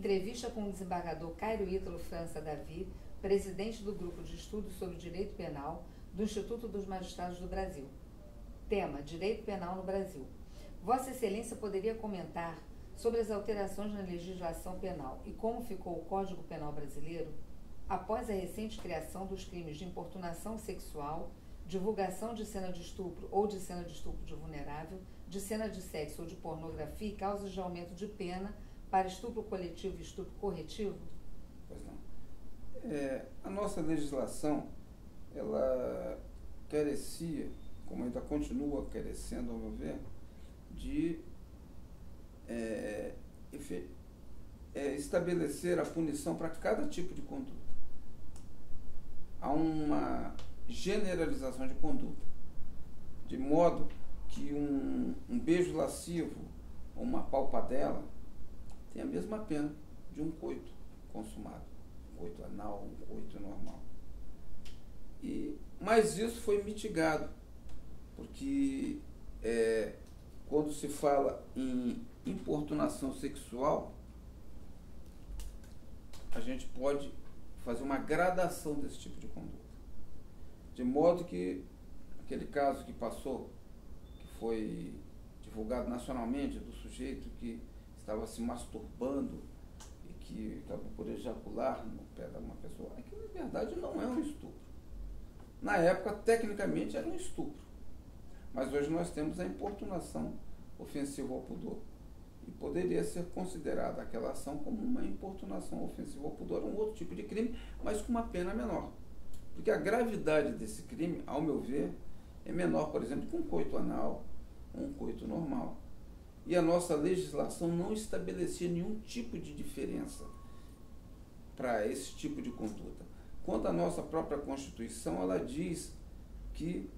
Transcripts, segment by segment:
Entrevista com o desembargador Cairo Ítalo França Davi, presidente do Grupo de Estudos sobre Direito Penal do Instituto dos Magistrados do Brasil. Tema: Direito Penal no Brasil. Vossa Excelência poderia comentar sobre as alterações na legislação penal e como ficou o Código Penal brasileiro após a recente criação dos crimes de importunação sexual, divulgação de cena de estupro ou de cena de estupro de vulnerável, de cena de sexo ou de pornografia e causas de aumento de pena para estupro coletivo e estupro corretivo? Pois não. A nossa legislação, ela carecia, como ainda continua carecendo, ao meu ver, de estabelecer a punição para cada tipo de conduta. Há uma generalização de conduta, de modo que um beijo lascivo ou uma palpadela tem a mesma pena de um coito consumado, um coito anal, um coito normal. Mas isso foi mitigado, porque quando se fala em importunação sexual, a gente pode fazer uma gradação desse tipo de conduta. De modo que aquele caso que passou, que foi divulgado nacionalmente, do sujeito que estava se masturbando e que acabou por ejacular no pé de uma pessoa, aquilo na verdade não é um estupro. Na época, tecnicamente, era um estupro. Mas hoje nós temos a importunação ofensiva ao pudor. E poderia ser considerada aquela ação como uma importunação ofensiva ao pudor, um outro tipo de crime, mas com uma pena menor. Porque a gravidade desse crime, ao meu ver, é menor, por exemplo, que um coito anal ou um coito normal. E a nossa legislação não estabelecia nenhum tipo de diferença para esse tipo de conduta. Quanto à nossa própria Constituição, ela diz que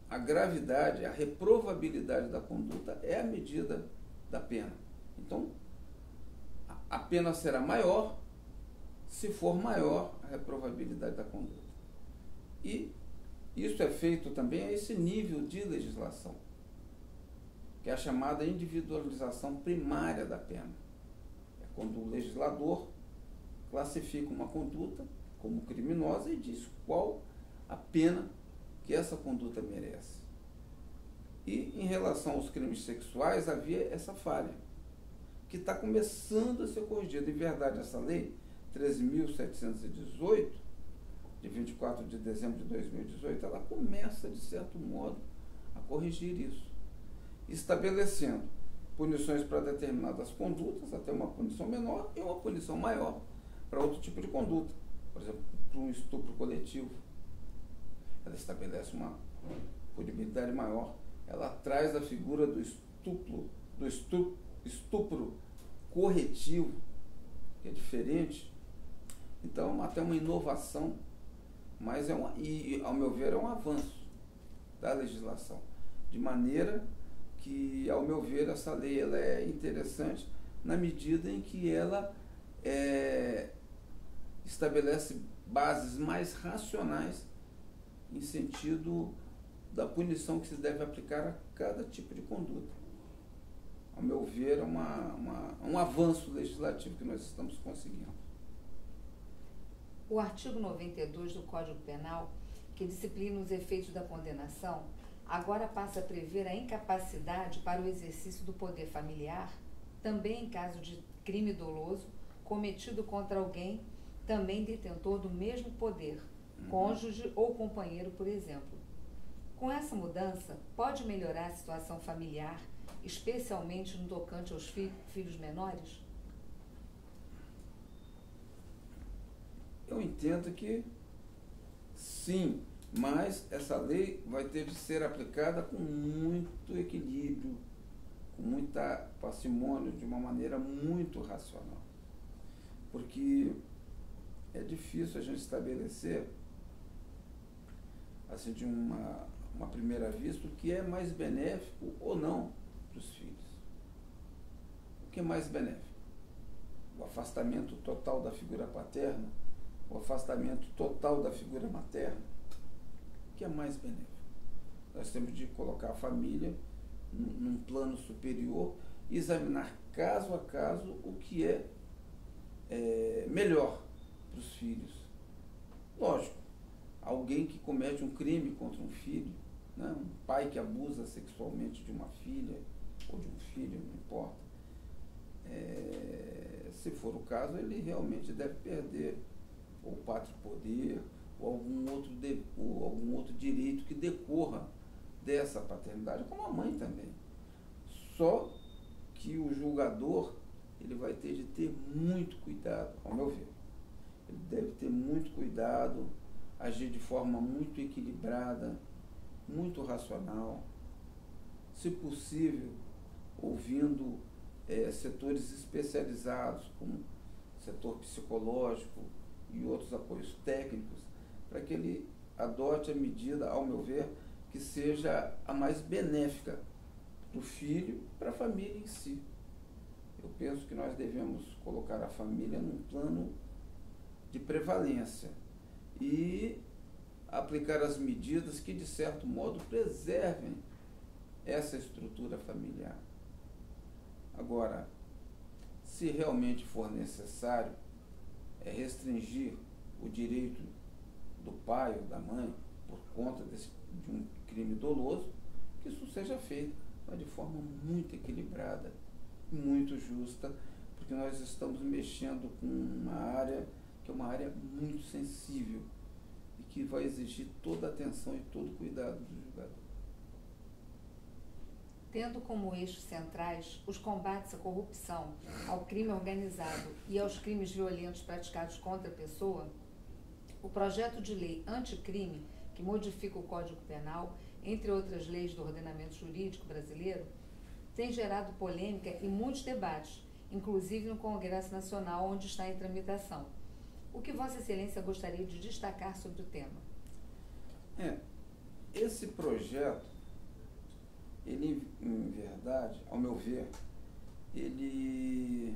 a gravidade, a reprovabilidade da conduta é a medida da pena. Então, a pena será maior se for maior a reprovabilidade da conduta. E isso é feito também a esse nível de legislação, que é a chamada individualização primária da pena. É quando o legislador classifica uma conduta como criminosa e diz qual a pena que essa conduta merece. E em relação aos crimes sexuais havia essa falha, que está começando a ser corrigida. Em verdade, essa lei 13.718, de 24 de dezembro de 2018, ela começa, de certo modo, a corrigir isso, estabelecendo punições para determinadas condutas, até uma punição menor, e uma punição maior para outro tipo de conduta. Por exemplo, para um estupro coletivo, ela estabelece uma punibilidade maior. Ela traz a figura do estupro corretivo, que é diferente. Então, até uma inovação, mas e, ao meu ver, é um avanço da legislação. De maneira que, ao meu ver, essa lei ela é interessante na medida em que ela estabelece bases mais racionais em sentido da punição que se deve aplicar a cada tipo de conduta. Ao meu ver, é um avanço legislativo que nós estamos conseguindo. O artigo 92 do Código Penal, que disciplina os efeitos da condenação, agora passa a prever a incapacidade para o exercício do poder familiar, também em caso de crime doloso cometido contra alguém também detentor do mesmo poder, cônjuge ou companheiro, por exemplo. Com essa mudança, pode melhorar a situação familiar, especialmente no tocante aos filhos menores? Eu entendo que sim, mas essa lei vai ter de ser aplicada com muito equilíbrio, com muita parcimônia, de uma maneira muito racional. Porque é difícil a gente estabelecer, assim, de uma primeira vista, o que é mais benéfico ou não para os filhos. O que é mais benéfico? O afastamento total da figura paterna, o afastamento total da figura materna? O que é mais benéfico? Nós temos de colocar a família num plano superior e examinar caso a caso, o que é melhor para os filhos. Lógico, alguém que comete um crime contra um filho, né? Um pai que abusa sexualmente de uma filha ou de um filho, não importa. Se for o caso, ele realmente deve perder ou pátrio poder ou algum outro direito que decorra dessa paternidade, como a mãe também. Só que o julgador, ele vai ter de ter muito cuidado, ao meu ver. Ele deve ter muito cuidado, agir de forma muito equilibrada, muito racional, se possível, ouvindo setores especializados, como setor psicológico e outros apoios técnicos, para que ele adote a medida, ao meu ver, que seja a mais benéfica para o filho, para a família em si. Eu penso que nós devemos colocar a família num plano de prevalência e aplicar as medidas que, de certo modo, preservem essa estrutura familiar. Agora, se realmente for necessário restringir o direito do pai ou da mãe por conta de um crime doloso, que isso seja feito, mas de forma muito equilibrada, muito justa, porque nós estamos mexendo com uma área que é uma área muito sensível e que vai exigir toda a atenção e todo o cuidado do julgador. Tendo como eixos centrais os combates à corrupção, ao crime organizado e aos crimes violentos praticados contra a pessoa, o projeto de lei anticrime, que modifica o Código Penal, entre outras leis do ordenamento jurídico brasileiro, tem gerado polêmica e muitos debates, inclusive no Congresso Nacional, onde está em tramitação. O que Vossa Excelência gostaria de destacar sobre o tema? Esse projeto, ele, em verdade, ao meu ver, ele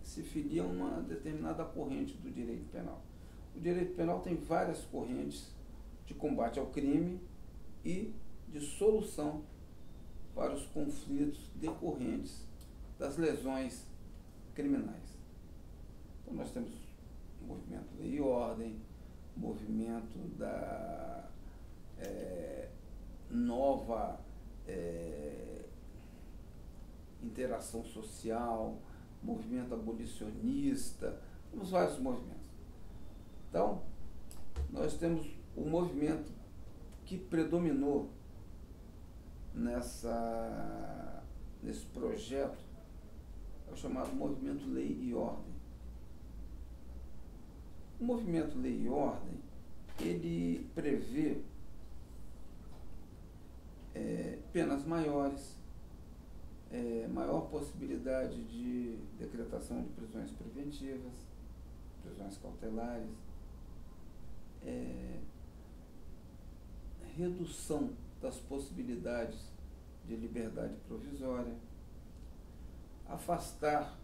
se filia a uma determinada corrente do direito penal. O direito penal tem várias correntes de combate ao crime e de solução para os conflitos decorrentes das lesões criminais. Então, nós temos o movimento Lei e Ordem, o movimento da nova interação social, movimento abolicionista, temos vários movimentos. Então, nós temos o movimento que predominou nesse projeto, é o chamado movimento Lei e Ordem. O movimento Lei e Ordem, ele prevê penas maiores, maior possibilidade de decretação de prisões preventivas, prisões cautelares, redução das possibilidades de liberdade provisória, afastar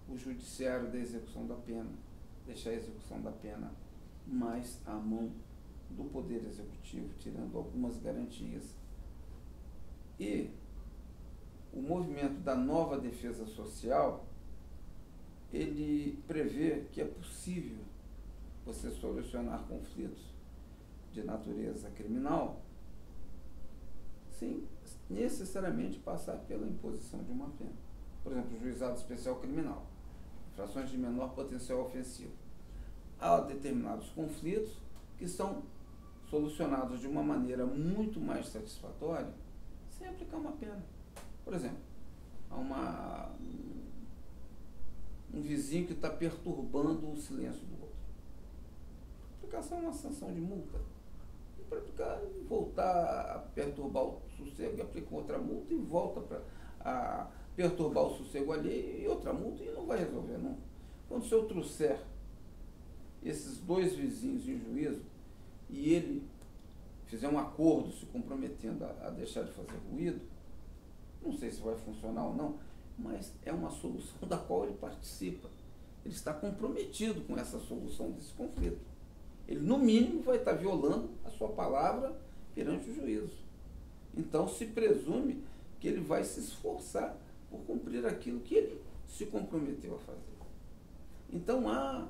o judiciário da execução da pena, deixar a execução da pena mais à mão do Poder Executivo, tirando algumas garantias. E o movimento da nova defesa social, ele prevê que é possível você solucionar conflitos de natureza criminal sem necessariamente passar pela imposição de uma pena. Por exemplo, o juizado especial criminal, infrações de menor potencial ofensivo. Há determinados conflitos que são solucionados de uma maneira muito mais satisfatória sem aplicar uma pena. Por exemplo, há um vizinho que está perturbando o silêncio do outro. A aplicação é uma sanção de multa. Para voltar a perturbar o sossego, aplica outra multa e volta a perturbar o sossego alheio e outra multa e não vai resolver, não. Quando o senhor trouxer esses dois vizinhos em juízo e ele fizer um acordo se comprometendo a deixar de fazer ruído, não sei se vai funcionar ou não, mas é uma solução da qual ele participa. Ele está comprometido com essa solução desse conflito. Ele, no mínimo, vai estar violando a sua palavra perante o juízo. Então, se presume que ele vai se esforçar por cumprir aquilo que ele se comprometeu a fazer. Então há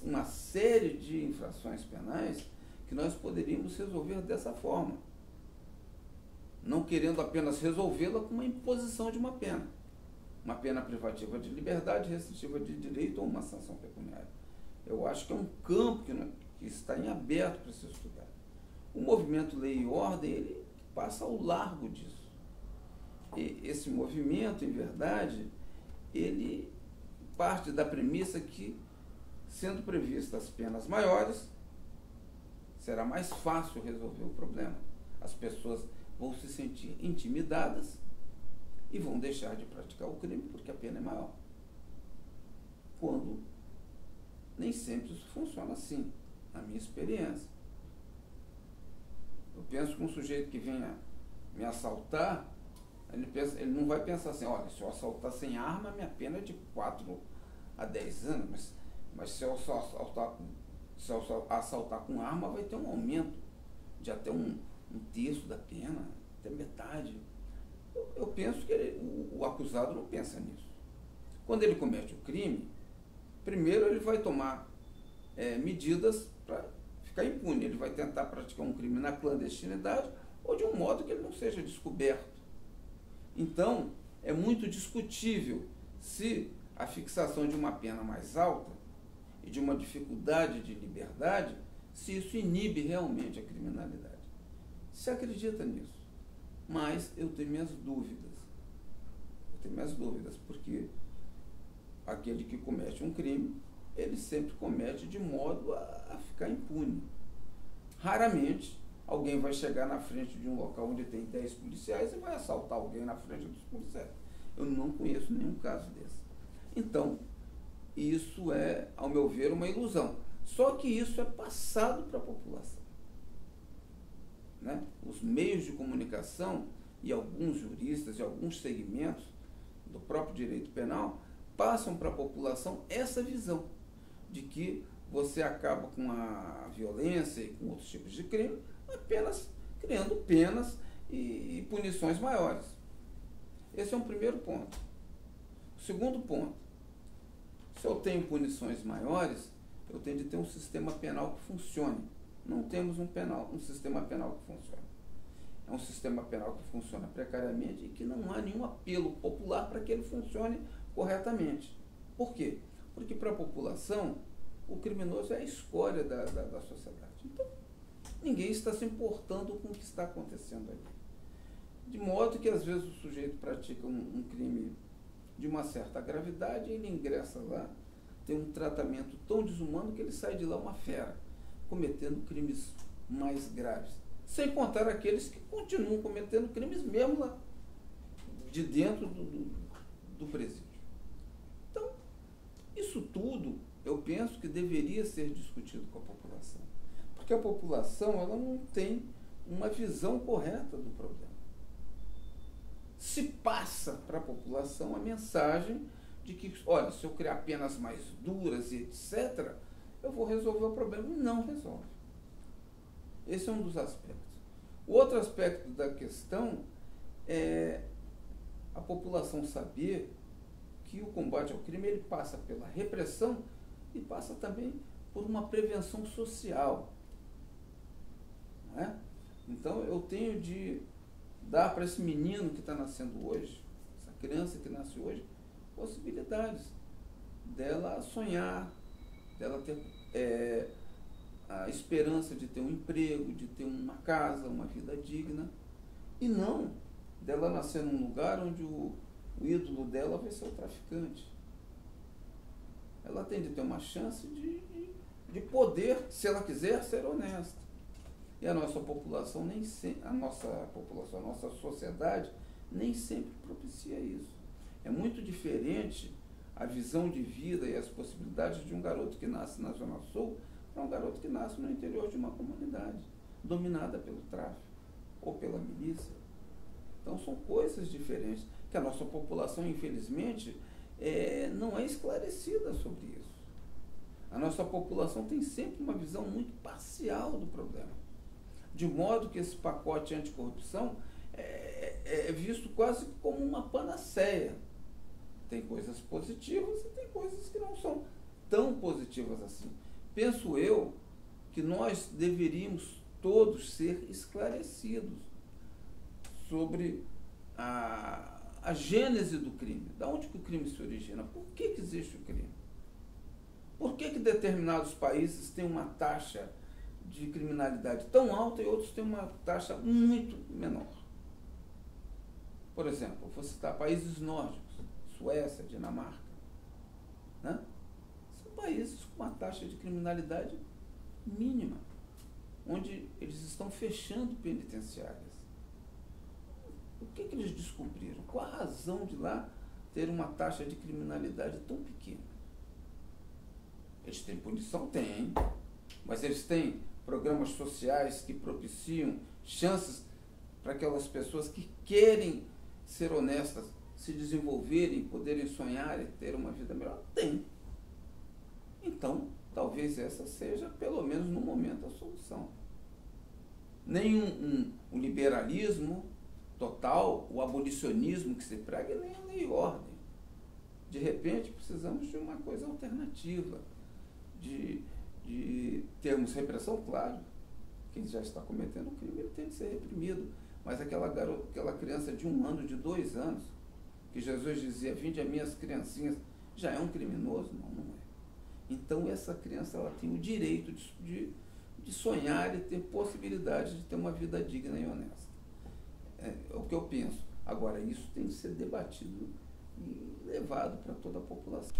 uma série de infrações penais que nós poderíamos resolver dessa forma, não querendo apenas resolvê-la com uma imposição de uma pena privativa de liberdade, restritiva de direito ou uma sanção pecuniária. Eu acho que é um campo que está em aberto para ser estudado. O movimento Lei e Ordem, ele passa ao largo disso. E esse movimento, em verdade, ele parte da premissa que, sendo previstas penas maiores, será mais fácil resolver o problema. As pessoas vão se sentir intimidadas e vão deixar de praticar o crime porque a pena é maior. Quando nem sempre isso funciona assim, na minha experiência. Eu penso que um sujeito que venha me assaltar, ele não vai pensar assim, olha, se eu assaltar sem arma, minha pena é de 4 a 10 anos, mas se eu assaltar com arma, vai ter um aumento de até um terço da pena, até metade. Eu penso que o acusado não pensa nisso. Quando ele comete o crime, primeiro ele vai tomar medidas para ficar impune. Ele vai tentar praticar um crime na clandestinidade ou de um modo que ele não seja descoberto. Então, é muito discutível se a fixação de uma pena mais alta e de uma dificuldade de liberdade, se isso inibe realmente a criminalidade. Se acredita nisso. Mas eu tenho minhas dúvidas. Porque aquele que comete um crime, ele sempre comete de modo a ficar impune. Raramente alguém vai chegar na frente de um local onde tem 10 policiais e vai assaltar alguém na frente dos policiais. Eu não conheço nenhum caso desse. Então, isso é, ao meu ver, uma ilusão. Só que isso é passado para a população. Né? Os meios de comunicação e alguns juristas e alguns segmentos do próprio direito penal passam para a população essa visão de que você acaba com a violência e com outros tipos de crime apenas criando penas e punições maiores. Esse é um primeiro ponto. O segundo ponto, se eu tenho punições maiores, eu tenho de ter um sistema penal que funcione. Não temos um sistema penal que funcione. É um sistema penal que funciona precariamente e que não há nenhum apelo popular para que ele funcione corretamente. Por quê? Porque para a população, o criminoso é a escória da sociedade. Então, ninguém está se importando com o que está acontecendo ali. De modo que, às vezes, o sujeito pratica um crime de uma certa gravidade e ele ingressa lá, tem um tratamento tão desumano que ele sai de lá uma fera, cometendo crimes mais graves. Sem contar aqueles que continuam cometendo crimes mesmo lá de dentro do presídio. Então, isso tudo eu penso que deveria ser discutido com a população. Porque a população ela não tem uma visão correta do problema. Se passa para a população a mensagem de que, olha, se eu criar penas mais duras e etc., eu vou resolver o problema. E não resolve. Esse é um dos aspectos. O outro aspecto da questão é a população saber que o combate ao crime ele passa pela repressão e passa também por uma prevenção social. Não é? Então, eu tenho de dar para esse menino que está nascendo hoje, essa criança que nasce hoje, possibilidades dela sonhar, dela ter a esperança de ter um emprego, de ter uma casa, uma vida digna, e não dela nascer num lugar onde o ídolo dela vai ser o traficante. Ela tem de ter uma chance de poder, se ela quiser, ser honesta. E a nossa população nem sempre, a nossa sociedade nem sempre propicia isso. É muito diferente a visão de vida e as possibilidades de um garoto que nasce na Zona Sul para um garoto que nasce no interior de uma comunidade dominada pelo tráfico ou pela milícia. Então são coisas diferentes que a nossa população, infelizmente, não é esclarecida sobre isso. A nossa população tem sempre uma visão muito parcial do problema. De modo que esse pacote anticorrupção é visto quase como uma panaceia. Tem coisas positivas e tem coisas que não são tão positivas assim. Penso eu que nós deveríamos todos ser esclarecidos sobre a gênese do crime. Da onde que o crime se origina? Por que existe o crime? Por que determinados países têm uma taxa de criminalidade tão alta e outros têm uma taxa muito menor? Por exemplo, vou citar países nórdicos, Suécia, Dinamarca, né? São países com uma taxa de criminalidade mínima, onde eles estão fechando penitenciárias. O que eles descobriram? Qual a razão de lá ter uma taxa de criminalidade tão pequena? Eles têm punição? Têm, mas eles têm programas sociais que propiciam chances para aquelas pessoas que querem ser honestas, se desenvolverem, poderem sonhar e ter uma vida melhor? Tem. Então, talvez essa seja, pelo menos no momento, a solução. Nem um liberalismo total, o abolicionismo que se prega, nem a lei e ordem. De repente, precisamos de uma coisa alternativa, de termos repressão, claro. Quem já está cometendo crime, ele tem que ser reprimido. Mas aquela criança de 1 ano, de 2 anos, que Jesus dizia, vinde a minhas criancinhas, já é um criminoso? Não, não é. Então, essa criança ela tem o direito de sonhar e ter possibilidade de ter uma vida digna e honesta. É o que eu penso. Agora, isso tem que ser debatido e levado para toda a população.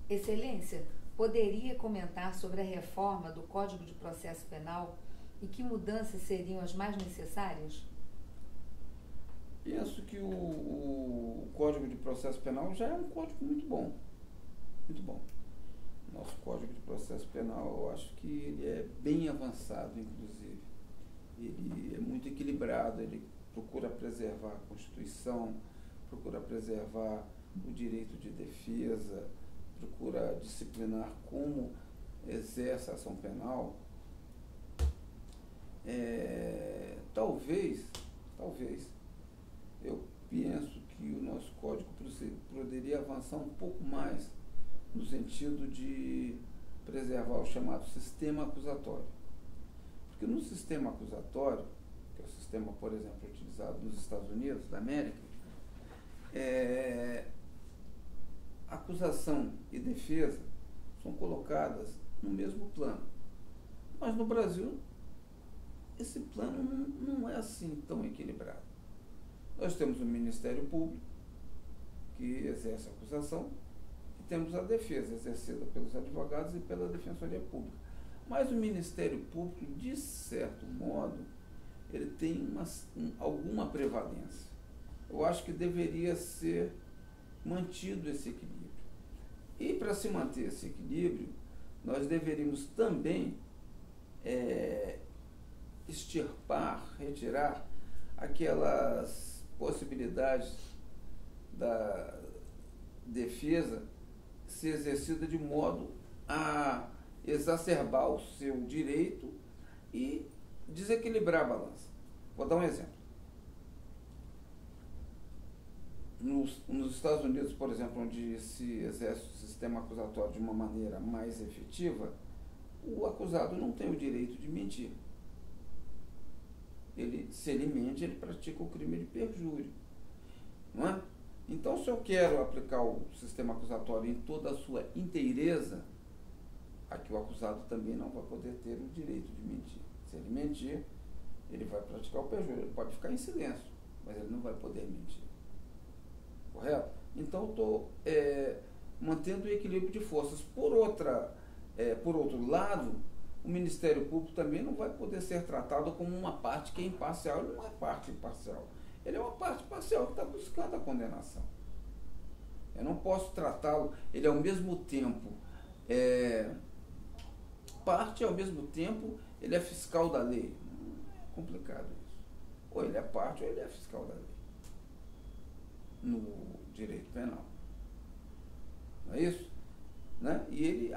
Excelência, poderia comentar sobre a reforma do Código de Processo Penal e que mudanças seriam as mais necessárias? Penso que o Código de Processo Penal já é um código muito bom. Muito bom. Nosso Código de Processo Penal, eu acho que ele é bem avançado, inclusive. Ele é muito equilibrado, ele procura preservar a Constituição, procura preservar o direito de defesa, procura disciplinar como exerce a ação penal. Talvez, eu penso que o nosso código poderia avançar um pouco mais no sentido de preservar o chamado sistema acusatório. Porque no sistema acusatório, que é o sistema, por exemplo, utilizado nos Estados Unidos da América, acusação e defesa são colocadas no mesmo plano. Mas no Brasil, esse plano não é assim tão equilibrado. Nós temos o Ministério Público, que exerce a acusação, e temos a defesa, exercida pelos advogados e pela Defensoria Pública. Mas o Ministério Público, de certo modo, ele tem alguma prevalência. Eu acho que deveria ser mantido esse equilíbrio. E para se manter esse equilíbrio, nós deveríamos também extirpar, retirar aquelas possibilidades da defesa ser exercida de modo a exacerbar o seu direito e desequilibrar a balança. Vou dar um exemplo. Nos Estados Unidos, por exemplo, onde se exerce o sistema acusatório de uma maneira mais efetiva, o acusado não tem o direito de mentir. Se ele mente, ele pratica o crime de perjúrio. Não é? Então, se eu quero aplicar o sistema acusatório em toda a sua inteireza, aqui o acusado também não vai poder ter o direito de mentir. Se ele mentir, ele vai praticar o perjúrio. Ele pode ficar em silêncio, mas ele não vai poder mentir. Correto? Então, eu estou mantendo o equilíbrio de forças. Por outro lado, o Ministério Público também não vai poder ser tratado como uma parte que é imparcial. Ele não é parte imparcial. Ele é uma parte parcial que está buscando a condenação. Eu não posso tratá-lo, ele ao mesmo tempo parte, ao mesmo tempo ele é fiscal da lei. É complicado isso. Ou ele é parte ou ele é fiscal da lei. No direito penal. Não é isso? Né? E ele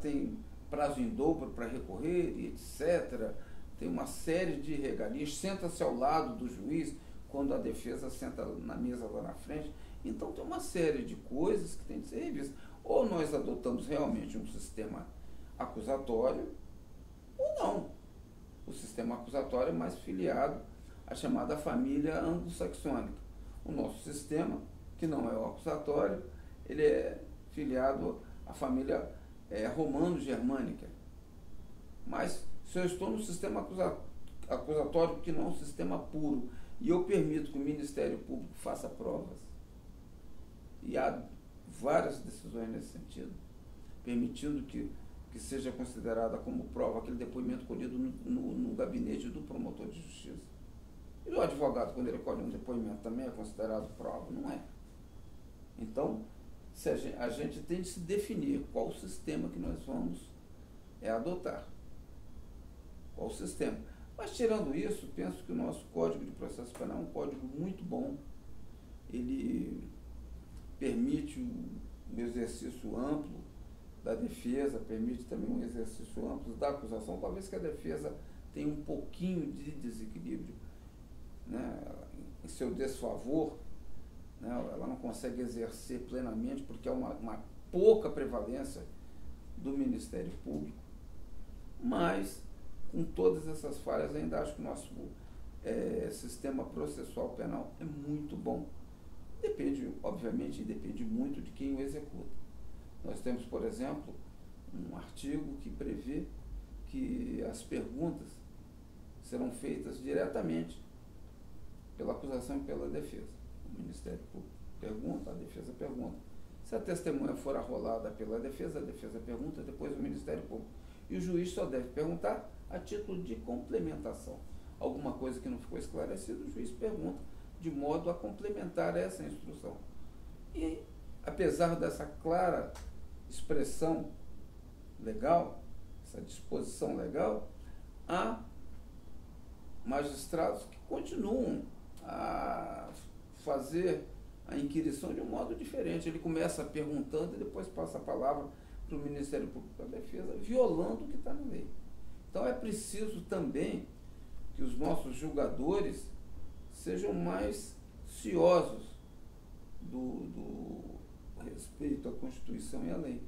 tem prazo em dobro para recorrer, e etc. Tem uma série de regalias, senta-se ao lado do juiz, quando a defesa senta na mesa lá na frente. Então tem uma série de coisas que tem que ser revistas. Ou nós adotamos realmente um sistema acusatório, ou não. O sistema acusatório é mais filiado à chamada família anglo-saxônica. O nosso sistema, que não é o acusatório, ele é filiado à família romano-germânica. Mas se eu estou no sistema acusatório, que não é um sistema puro, e eu permito que o Ministério Público faça provas, e há várias decisões nesse sentido, permitindo que seja considerada como prova aquele depoimento colhido no gabinete do promotor de justiça. E o advogado, quando ele colhe um depoimento, também é considerado prova? Não é. Então, a gente tem de se definir qual o sistema que nós vamos adotar. Qual o sistema. Mas, tirando isso, penso que o nosso Código de Processo Penal é um código muito bom. Ele permite um exercício amplo da defesa, permite também um exercício amplo da acusação, talvez que a defesa tenha um pouquinho de desequilíbrio, né, em seu desfavor, né, ela não consegue exercer plenamente porque há uma pouca prevalência do Ministério Público, mas com todas essas falhas ainda acho que o nosso sistema processual penal é muito bom. Depende, obviamente, depende muito de quem o executa. Nós temos, por exemplo, um artigo que prevê que as perguntas serão feitas diretamente pela acusação e pela defesa. O Ministério Público pergunta, a defesa pergunta. Se a testemunha for arrolada pela defesa, a defesa pergunta, depois o Ministério Público. E o juiz só deve perguntar a título de complementação. Alguma coisa que não ficou esclarecida, o juiz pergunta de modo a complementar essa instrução. E, apesar dessa clara expressão legal, essa disposição legal, há magistrados que continuam a fazer a inquirição de um modo diferente. Ele começa perguntando e depois passa a palavra para o Ministério Público da Defesa, violando o que está na lei. Então é preciso também que os nossos julgadores sejam mais ciosos do respeito à Constituição e à lei.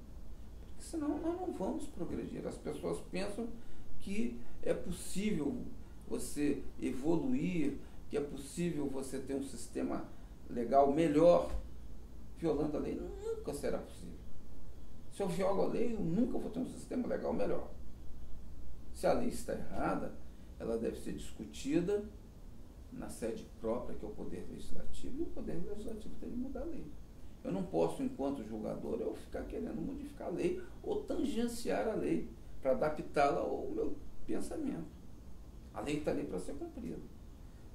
Porque senão nós não vamos progredir. As pessoas pensam que é possível você evoluir, que é possível você ter um sistema legal melhor violando a lei. Nunca será possível. Se eu violo a lei, eu nunca vou ter um sistema legal melhor. Se a lei está errada, ela deve ser discutida na sede própria, que é o Poder Legislativo, e o Poder Legislativo tem que mudar a lei. Eu não posso, enquanto julgador, eu ficar querendo modificar a lei ou tangenciar a lei para adaptá-la ao meu pensamento. A lei está ali para ser cumprida.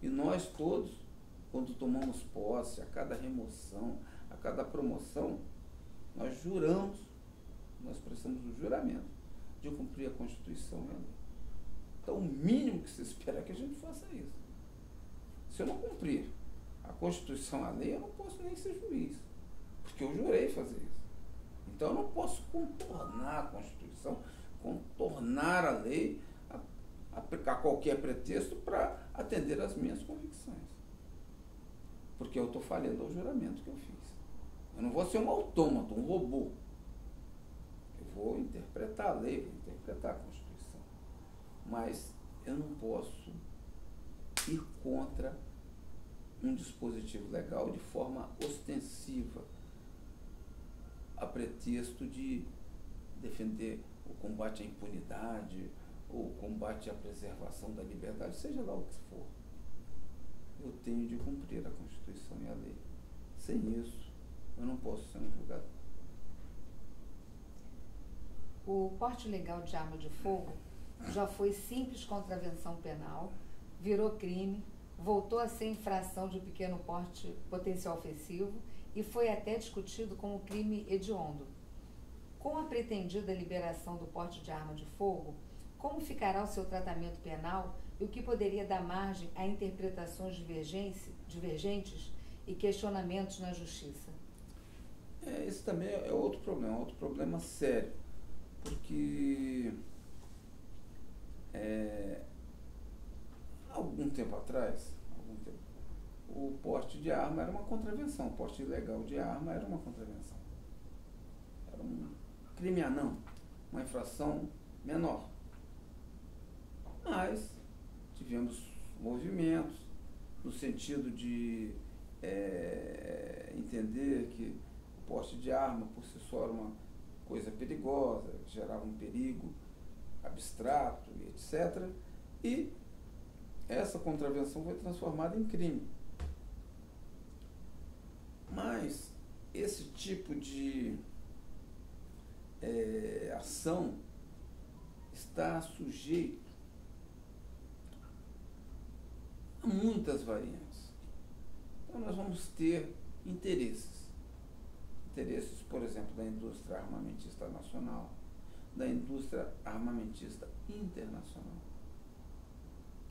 E nós todos, quando tomamos posse, a cada remoção, a cada promoção, nós juramos, nós prestamos o juramento de cumprir a Constituição e a lei. Então, o mínimo que se espera é que a gente faça isso. Se eu não cumprir a Constituição e a lei, eu não posso nem ser juiz, porque eu jurei fazer isso. Então, eu não posso contornar a Constituição, contornar a lei, aplicar qualquer pretexto para atender às minhas convicções. Porque eu estou falhando ao juramento que eu fiz. Eu não vou ser um autômato, um robô. Eu vou interpretar a lei, vou interpretar a Constituição. Mas eu não posso ir contra um dispositivo legal de forma ostensiva, a pretexto de defender o combate à impunidade, ou o combate à preservação da liberdade, seja lá o que for. Eu tenho de cumprir a Constituição e a lei. Sem isso, eu não posso ser um julgador. O porte legal de arma de fogo já foi simples contravenção penal, virou crime, voltou a ser infração de pequeno porte potencial ofensivo e foi até discutido como crime hediondo. Com a pretendida liberação do porte de arma de fogo, como ficará o seu tratamento penal e o que poderia dar margem a interpretações divergentes e questionamentos na justiça? Esse também é outro problema sério, porque algum tempo atrás, o porte de arma era uma contravenção, o porte ilegal de arma era uma contravenção. Era um crime anão, uma infração menor. Mas tivemos movimentos no sentido de entender que o porte de arma por si só era uma coisa perigosa, que gerava um perigo abstrato, etc. E essa contravenção foi transformada em crime. Mas esse tipo de ação está sujeito a muitas variantes. Então nós vamos ter interesses. Interesses, por exemplo, da indústria armamentista nacional, da indústria armamentista internacional,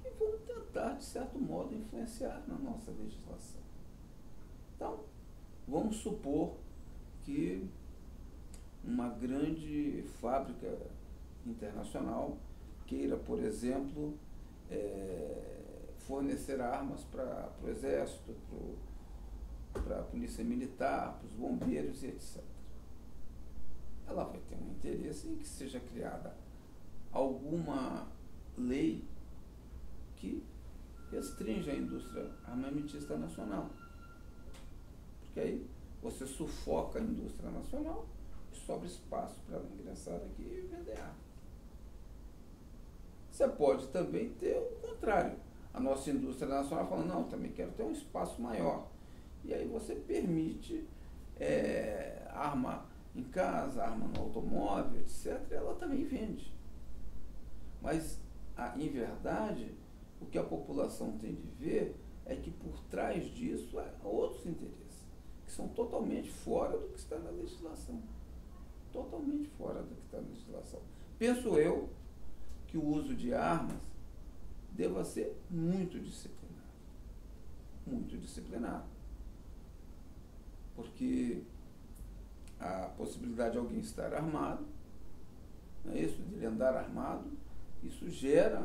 que vão tentar, de certo modo, influenciar na nossa legislação. Então, vamos supor que uma grande fábrica internacional queira, por exemplo, fornecer armas para o Exército, para a Polícia Militar, para os bombeiros e etc. Ela vai ter um interesse em que seja criada alguma lei que restrinja a indústria armamentista nacional. Porque aí você sufoca a indústria nacional e sobra espaço para ela ingressar aqui e vender arma. Você pode também ter o contrário. A nossa indústria nacional fala, não, também quero ter um espaço maior. E aí você permite arma em casa, arma no automóvel, etc. Ela também vende. Mas, em verdade, o que a população tem de ver é que por trás disso há outros interesses, que são totalmente fora do que está na legislação. Totalmente fora do que está na legislação. Penso eu que o uso de armas deva ser muito disciplinado. Muito disciplinado. Porque a possibilidade de alguém estar armado, não é isso? De ele andar armado, isso gera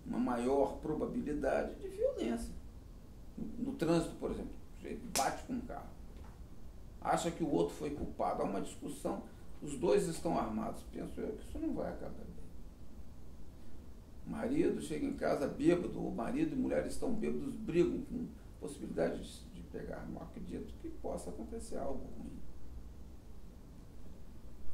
uma maior probabilidade de violência. No trânsito, por exemplo, o sujeito bate com um carro, acha que o outro foi culpado, há uma discussão, os dois estão armados. Penso eu que isso não vai acabar bem. O marido chega em casa bêbado, o marido e mulher estão bêbados, brigam com possibilidade de pegar, não acredito que possa acontecer algo ruim.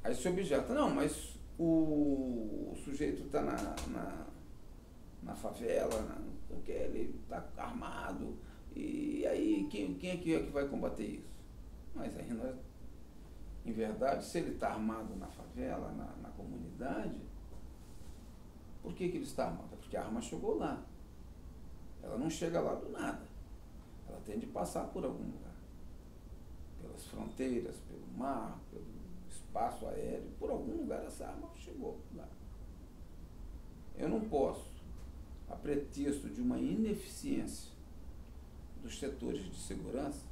Aí se objeta, não, mas o sujeito está na favela, porque ele está armado, e aí quem é que vai combater isso? Mas aí, em verdade, se ele está armado na favela, na comunidade, por que ele está armado? Porque a arma chegou lá. Ela não chega lá do nada. Ela tem de passar por algum lugar. Pelas fronteiras, pelo mar, pelo espaço aéreo, por algum lugar essa arma chegou lá. Eu não posso, a pretexto de uma ineficiência dos setores de segurança,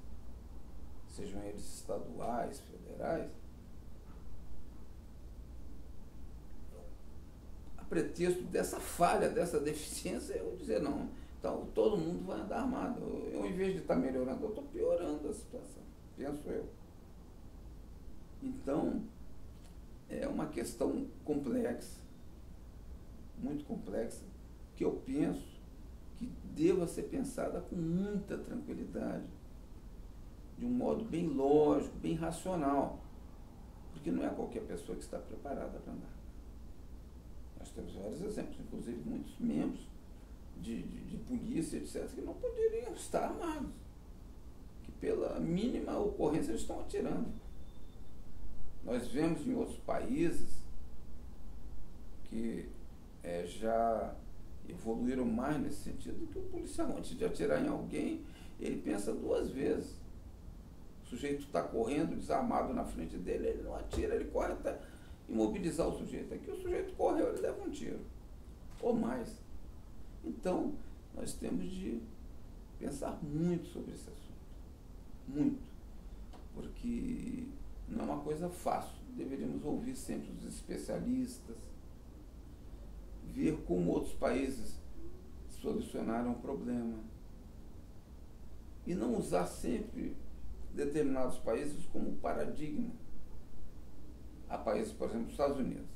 sejam eles estaduais, federais, a pretexto dessa falha, dessa deficiência, eu dizer não. Então, todo mundo vai andar armado. Eu, em vez de estar melhorando, eu estou piorando a situação, penso eu. Então, é uma questão complexa, muito complexa, que eu penso que deva ser pensada com muita tranquilidade, de um modo bem lógico, bem racional, porque não é qualquer pessoa que está preparada para andar. Nós temos vários exemplos, inclusive muitos membros de polícia, etc., que não poderiam estar armados, que pela mínima ocorrência eles estão atirando. Nós vemos em outros países que já evoluíram mais nesse sentido, que o policial, antes de atirar em alguém, ele pensa duas vezes. O sujeito está correndo, desarmado na frente dele, ele não atira, ele corre até imobilizar o sujeito. Aqui o sujeito correu, ele leva um tiro, ou mais. Então, nós temos de pensar muito sobre esse assunto. Muito. Porque não é uma coisa fácil. Deveríamos ouvir sempre os especialistas, ver como outros países solucionar um problema. E não usar sempre determinados países como paradigma. Há países, por exemplo, os Estados Unidos.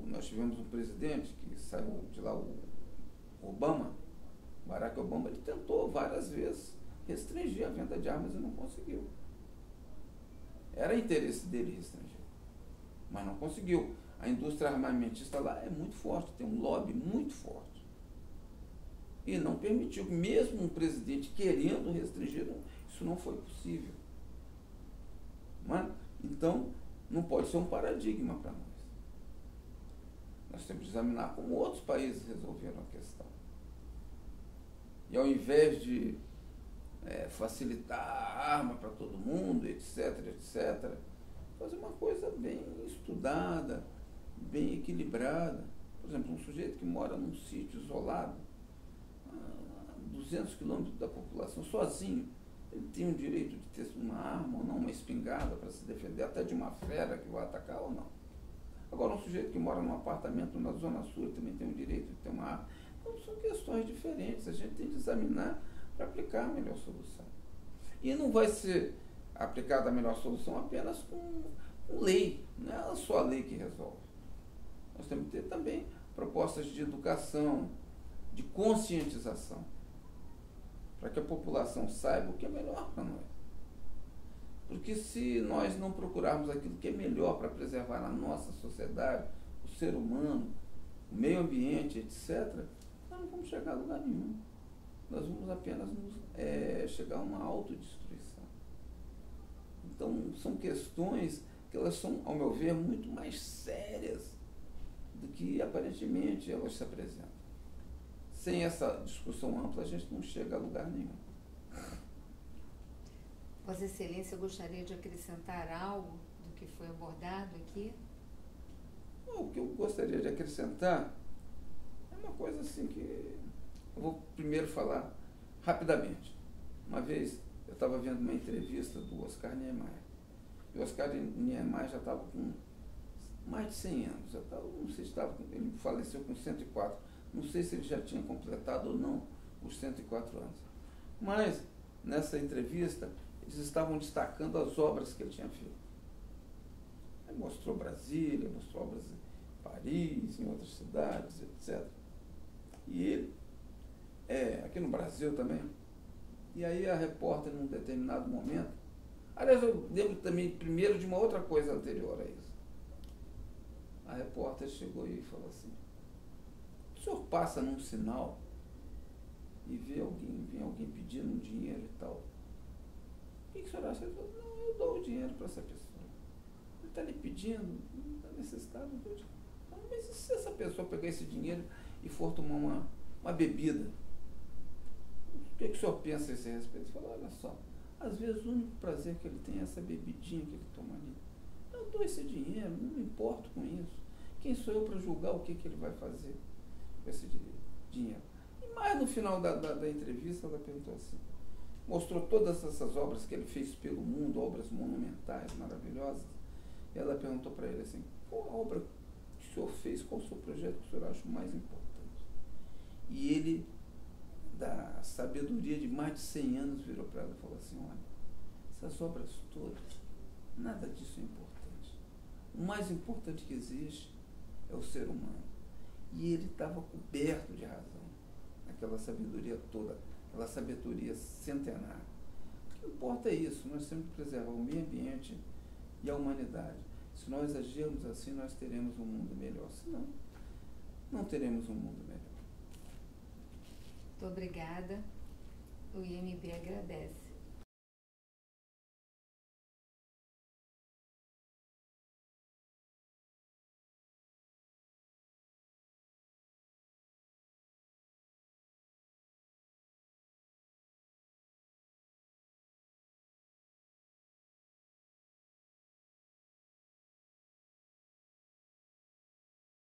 Nós tivemos um presidente que saiu de lá, o Obama, Barack Obama, ele tentou várias vezes restringir a venda de armas e não conseguiu. Era interesse dele restringir, mas não conseguiu. A indústria armamentista lá é muito forte, tem um lobby muito forte. E não permitiu, mesmo um presidente querendo restringir, isso não foi possível. Então, não pode ser um paradigma para nós. Nós temos que examinar como outros países resolveram a questão. E ao invés de facilitar a arma para todo mundo, etc., etc., fazer uma coisa bem estudada, bem equilibrada. Por exemplo, um sujeito que mora num sítio isolado, a 200 quilômetros da população, sozinho, ele tem o direito de ter uma arma ou não, uma espingarda para se defender até de uma fera que vai atacar ou não. Agora, um sujeito que mora num apartamento na Zona Sul também tem o direito de ter uma arma. Então, são questões diferentes, a gente tem que examinar para aplicar a melhor solução. E não vai ser aplicada a melhor solução apenas com lei, não é só a lei que resolve. Nós temos que ter também propostas de educação, de conscientização, para que a população saiba o que é melhor para nós. Porque se nós não procurarmos aquilo que é melhor para preservar a nossa sociedade, o ser humano, o meio ambiente, etc., nós não vamos chegar a lugar nenhum. Nós vamos apenas chegar a uma autodestruição. Então, são questões que elas são, ao meu ver, muito mais sérias do que aparentemente elas se apresentam. Sem essa discussão ampla, a gente não chega a lugar nenhum. Vossa Excelência gostaria de acrescentar algo do que foi abordado aqui? O que eu gostaria de acrescentar é uma coisa assim que eu vou primeiro falar rapidamente. Uma vez eu estava vendo uma entrevista do Oscar Niemeyer. E o Oscar Niemeyer já estava com mais de 100 anos. Não sei se ele faleceu com 104. Não sei se ele já tinha completado ou não os 104 anos. Mas, nessa entrevista, eles estavam destacando as obras que ele tinha feito. Ele mostrou Brasília, mostrou obras em Paris, em outras cidades, etc. E ele, aqui no Brasil também. E aí a repórter, num determinado momento, aliás, eu lembro também primeiro de uma outra coisa anterior a isso. A repórter chegou e falou assim: o senhor passa num sinal e vem alguém pedindo um dinheiro e tal. O que o senhor acha? Ele falou: não, eu dou o dinheiro para essa pessoa. Ele está lhe pedindo, não está necessitado, eu dou dinheiro. Mas e se essa pessoa pegar esse dinheiro e for tomar uma bebida? O que o senhor pensa a esse respeito? Ele falou: olha só, às vezes o único prazer que ele tem é essa bebidinha que ele toma ali. Eu dou esse dinheiro, não me importo com isso. Quem sou eu para julgar o que ele vai fazer com esse dinheiro? E mais no final da entrevista, ela perguntou assim, mostrou todas essas obras que ele fez pelo mundo, obras monumentais, maravilhosas. E ela perguntou para ele assim: qual a obra que o senhor fez, qual o seu projeto que o senhor acha mais importante? E ele, da sabedoria de mais de 100 anos, virou para ela e falou assim: olha, essas obras todas, nada disso é importante. O mais importante que existe é o ser humano. E ele estava coberto de razão, aquela sabedoria toda, aquela sabedoria centenária. O que importa é isso, nós temos que preservar o meio ambiente e a humanidade. Se nós agirmos assim, nós teremos um mundo melhor. Senão, não teremos um mundo melhor. Muito obrigada. O IMB agradece.